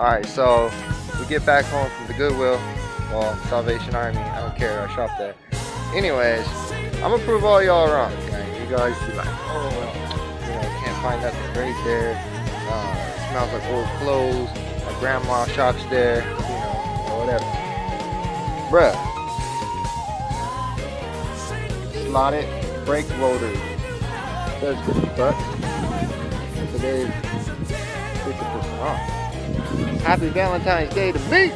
Alright, so we get back home from the Goodwill. Well, Salvation Army, I don't care, I shop there. Anyways, I'm gonna prove all y'all wrong. Okay? You guys be like, oh, well, you know, can't find nothing great there. It smells like old clothes. My grandma shops there, you know, or whatever. Bruh. Slotted brake rotors. That's $50. Today's 50% off. Happy Valentine's Day to me!